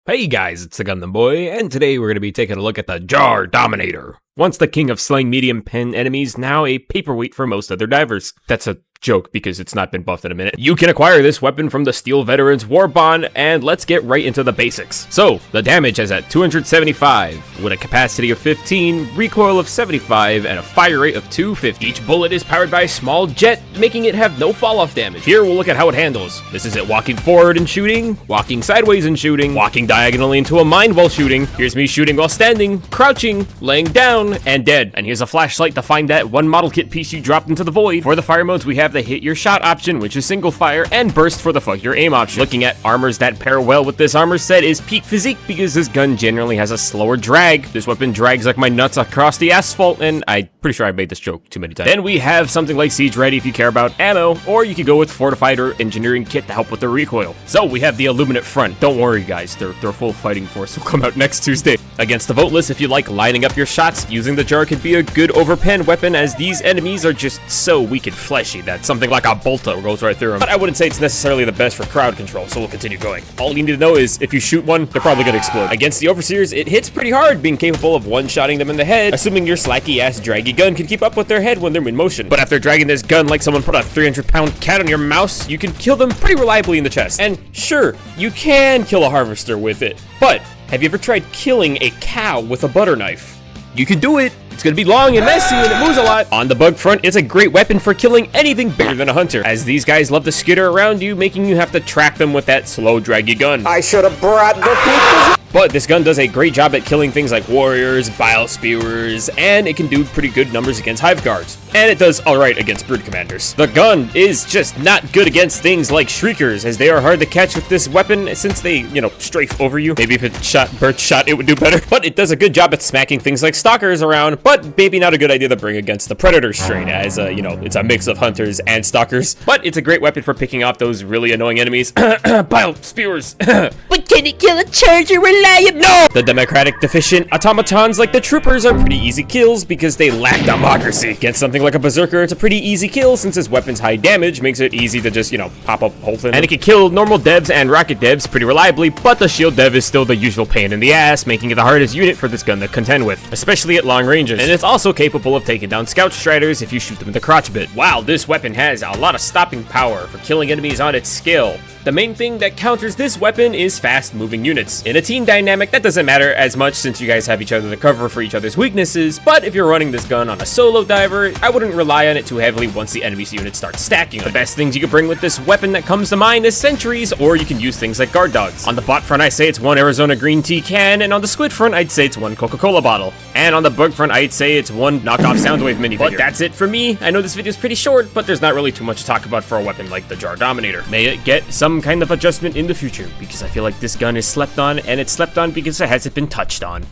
Hey guys, it's the Gundam Boy, and today we're going to be taking a look at the Jar Dominator. Once the king of slaying medium pen enemies, now a paperweight for most other divers. That's a joke because it's not been buffed in a minute. You can acquire this weapon from the Steel Veterans War Bond, and let's get right into the basics. So, the damage is at 275, with a capacity of 15, recoil of 75, and a fire rate of 250. Each bullet is powered by a small jet, making it have no fall-off damage. Here we'll look at how it handles. This is it walking forward and shooting, walking sideways and shooting, walking diagonally into a mine while shooting. Here's me shooting while standing, crouching, laying down, and dead. And here's a flashlight to find that one model kit piece you dropped into the void. For the fire modes, we have the hit your shot option, which is single fire, and burst for the fuck your aim option. Looking at armors that pair well with this armor set is peak physique, because this gun generally has a slower drag. This weapon drags like my nuts across the asphalt, and I'm pretty sure I made this joke too many times. Then we have something like Siege Ready if you care about ammo, or you could go with Fortified or Engineering Kit to help with the recoil. So we have the Illuminate Front. Don't worry guys, their full fighting force will come out next Tuesday. Against the Voteless, if you like lining up your shots, using the jar could be a good overpen weapon, as these enemies are just so weak and fleshy that something like a bolter goes right through them. But I wouldn't say it's necessarily the best for crowd control, so we'll continue going. All you need to know is if you shoot one, they're probably gonna explode. Against the Overseers, it hits pretty hard, being capable of one-shotting them in the head, assuming your slacky-ass draggy gun can keep up with their head when they're in motion. But after dragging this gun like someone put a 300-pound cat on your mouse, you can kill them pretty reliably in the chest. And sure, you can kill a harvester with it, but have you ever tried killing a cow with a butter knife? You can do it. It's gonna be long and messy and it moves a lot. On the bug front, it's a great weapon for killing anything bigger than a hunter, as these guys love to skitter around you, making you have to track them with that slow, draggy gun. I should have brought the people. But this gun does a great job at killing things like warriors, bile spewers, and it can do pretty good numbers against hive guards. And it does alright against brood commanders. The gun is just not good against things like shriekers, as they are hard to catch with this weapon since they, strafe over you. Maybe if it shot bird shot, it would do better. But it does a good job at smacking things like stalkers around, but maybe not a good idea to bring against the predator strain, as, it's a mix of hunters and stalkers. But it's a great weapon for picking off those really annoying enemies. Bile spewers. But can it kill a charger reliable? No! The democratic deficient automatons like the troopers are pretty easy kills because they lack democracy. Against something like a berserker, it's a pretty easy kill since his weapon's high damage makes it easy to just, pop up whole thing. And it can kill normal devs and rocket devs pretty reliably, but the shield dev is still the usual pain in the ass, making it the hardest unit for this gun to contend with, especially at long ranges. And it's also capable of taking down scout striders if you shoot them in the crotch bit. Wow, this weapon has a lot of stopping power for killing enemies on its scale. The main thing that counters this weapon is fast-moving units. In a team dynamic, that doesn't matter as much since you guys have each other to cover for each other's weaknesses, but if you're running this gun on a solo diver, I wouldn't rely on it too heavily once the enemy's units start stacking. The best things you can bring with this weapon that comes to mind is sentries, or you can use things like guard dogs. On the bot front, I say it's one Arizona green tea can, and on the squid front, I'd say it's one Coca-Cola bottle. And on the bug front, I'd say it's one knockoff Soundwave minifigure. But that's it for me. I know this video is pretty short, but there's not really too much to talk about for a weapon like the Jar Dominator. May it get some kind of adjustment in the future, because I feel like this gun is slept on, and it's slept on because it hasn't been touched on.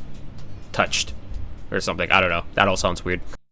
Touched. Or something, I don't know. That all sounds weird.